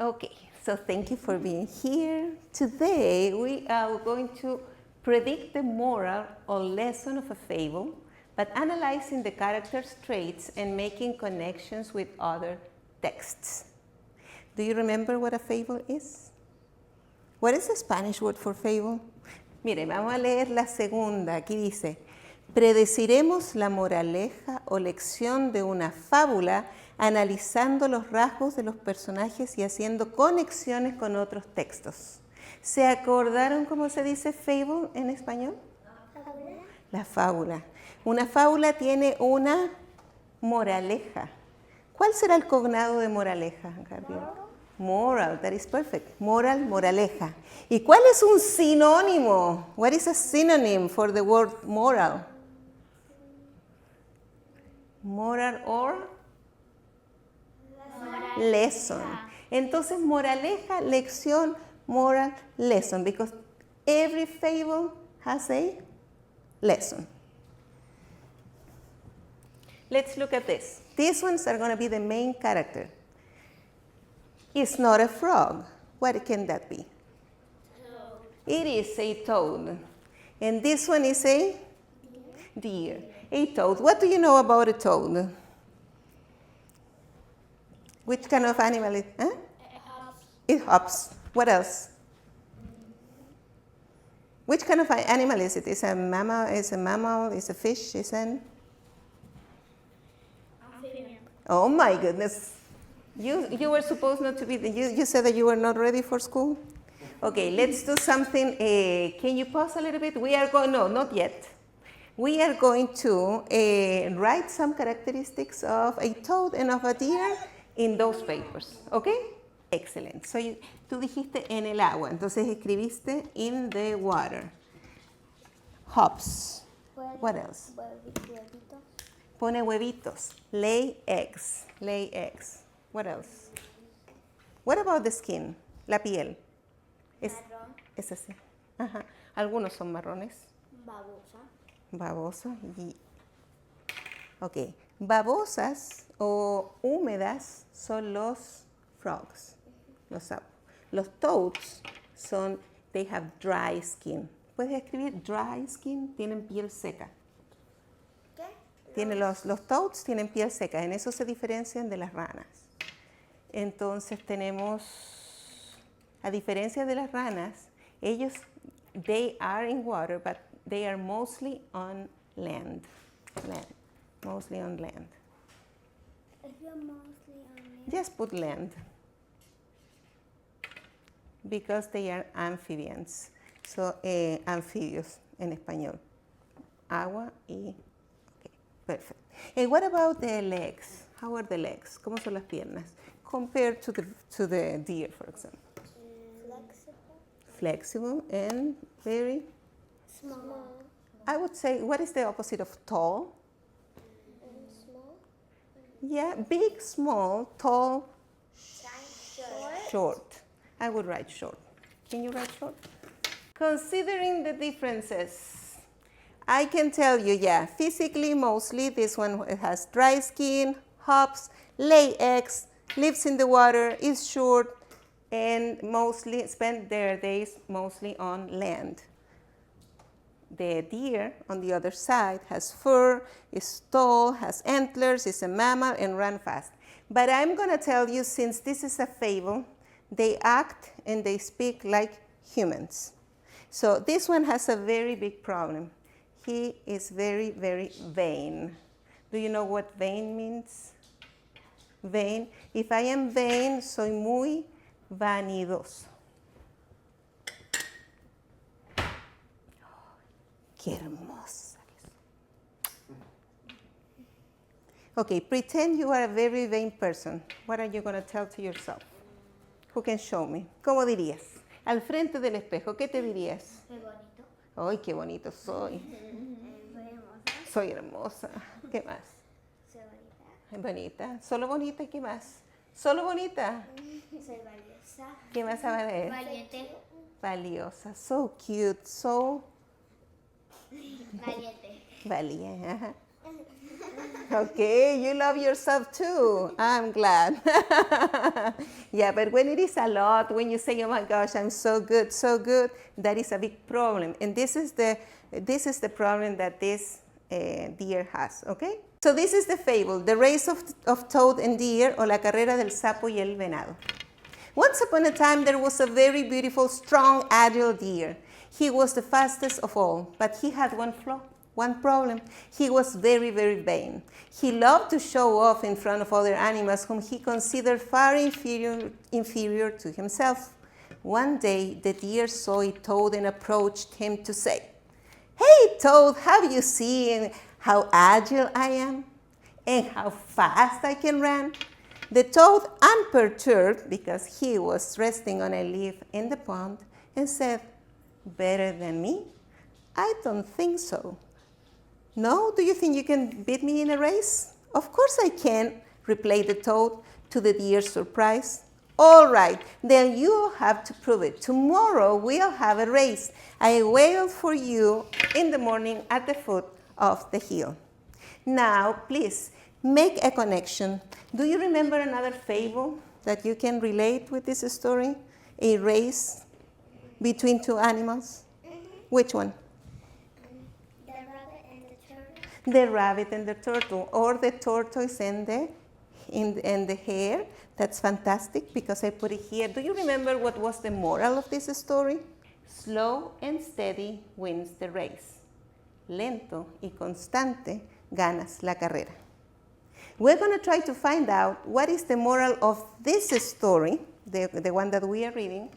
Okay, so thank you for being here. Today we are going to predict the moral or lesson of a fable, but analyzing the character's traits and making connections with other texts. Do you remember what a fable is? What is the Spanish word for fable? Mire, vamos a leer la segunda. Aquí dice, predeciremos la moraleja o lección de una fábula analizando los rasgos de los personajes y haciendo conexiones con otros textos. ¿Se acordaron cómo se dice fable en español? ¿Fábula? La fábula. Una fábula tiene una moraleja. ¿Cuál será el cognado de moraleja, Gabriel? Moral, that is perfect. Moral, moraleja. ¿Y cuál es un sinónimo? What is a synonym for the word moral? Moral or lesson. Entonces, moraleja, lección, moral, lesson. Because every fable has a lesson. Let's look at this. These ones are going to be the main character. It's not a frog. What can that be? Toad. It is a toad. And this one is a deer. A toad. What do you know about a toad? Which kind of animal is it? Huh? It hops. It hops. What else? Which kind of animal is it? Is it a mammal? Is a mammal? Is a fish? Is an amphibian. Oh my goodness. You were supposed not to be, you said that you were not ready for school? Okay, let's do something. Can you pause a little bit? We are going, no, not yet. We are going to write some characteristics of a toad and of a deer in those papers, okay? Excellent. So tú dijiste en el agua, entonces escribiste in the water. Hops. What else? Huevitos. Pone huevitos. Lay eggs. Lay eggs. What else? What about the skin? La piel. Marrón. Es así. Ajá. Algunos son marrones. Babosa. Babosa. Ok. Babosas o húmedas son los frogs. Los sapos. Los toads son, they have dry skin. ¿Puedes escribir dry skin? Tienen piel seca. ¿Qué? Los toads tienen piel seca. En eso se diferencian de las ranas. Entonces tenemos, a diferencia de las ranas, ellos, they are in water, but they are mostly on land. Mostly on land. If you're mostly on land. Just put land. Because they are amphibians. So, anfibios en español. Agua y, okay, perfect. And what about the legs? How are the legs? ¿Cómo son las piernas? Compared to the deer, for example. Flexible. Flexible and very small. I would say, what is the opposite of tall? Small. Yeah, big, small, tall, short. I would write short. Can you write short? Considering the differences, I can tell you, yeah, physically, mostly, this one has dry skin, hops, lay eggs, lives in the water, is short, and mostly spend their days mostly on land. The deer, on the other side, has fur, is tall, has antlers, is a mammal, and run fast. But I'm going to tell you, since this is a fable, they act and they speak like humans. So this one has a very big problem. He is very, very vain. Do you know what vain means? Vain. If I am vain, soy muy vanidoso. Qué hermosa. Okay, pretend you are a very vain person. What are you going to tell to yourself? Who can show me? ¿Cómo dirías? Al frente del espejo, ¿qué te dirías? Qué bonito. Ay, qué bonito soy. Soy hermosa. ¿Qué más? Bonita. Solo bonita, ¿y qué más? Solo bonita. Soy valiosa. ¿Qué más va a ver? Valiente. Valiosa. So cute. So. Valiente. Valiente. Ajá. Okay, you love yourself too. I'm glad. Yeah, but when it is a lot, when you say, oh my gosh, I'm so good, that is a big problem. And this is the problem that this deer has, okay? So this is the fable, the race of toad and deer, o la carrera del sapo y el venado. Once upon a time, there was a very beautiful, strong, agile deer. He was the fastest of all, but he had one flaw. One problem. He was very, very vain. He loved to show off in front of other animals whom he considered far inferior to himself. One day, the deer saw a toad and approached him to say, "Hey, toad, have you seen how agile I am and how fast I can run?" The toad, unperturbed, because he was resting on a leaf in the pond, and said, "Better than me? I don't think so." "No? Do you think you can beat me in a race?" "Of course I can," replied the toad, to the deer's surprise. "All right, then you'll have to prove it. Tomorrow we'll have a race. I wait for you in the morning at the foot of the hill." Now, please, make a connection. Do you remember another fable that you can relate with this story? A race between two animals? Which one? The rabbit and the turtle, or the tortoise and the hare. That's fantastic because I put it here. Do you remember what was the moral of this story? Slow and steady wins the race. Lento y constante ganas la carrera. We're going to try to find out what is the moral of this story, the one that we are reading,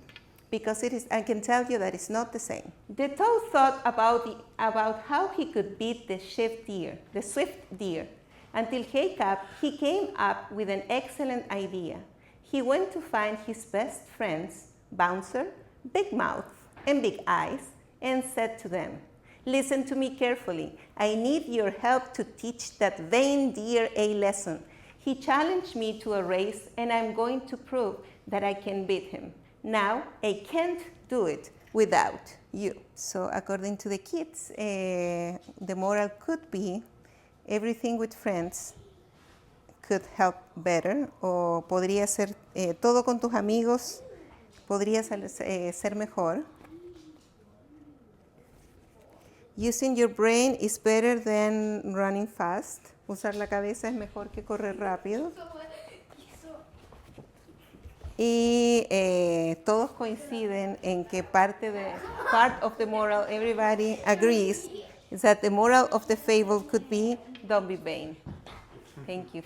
because it is, I can tell you that it's not the same. The toad thought about how he could beat the swift deer, until he came up with an excellent idea. He went to find his best friends, Bouncer, Big Mouth, and Big Eyes, and said to them, "Listen to me carefully. I need your help to teach that vain deer a lesson. He challenged me to a race, and I'm going to prove that I can beat him. Now, I can't do it without you." So according to the kids, the moral could be everything with friends could help better, o podría ser todo con tus amigos podría ser mejor. Using your brain is better than running fast. Usar la cabeza es mejor que correr rápido. Y todos coinciden en que part of the moral, everybody agrees, is that the moral of the fable could be, don't be vain. Thank you.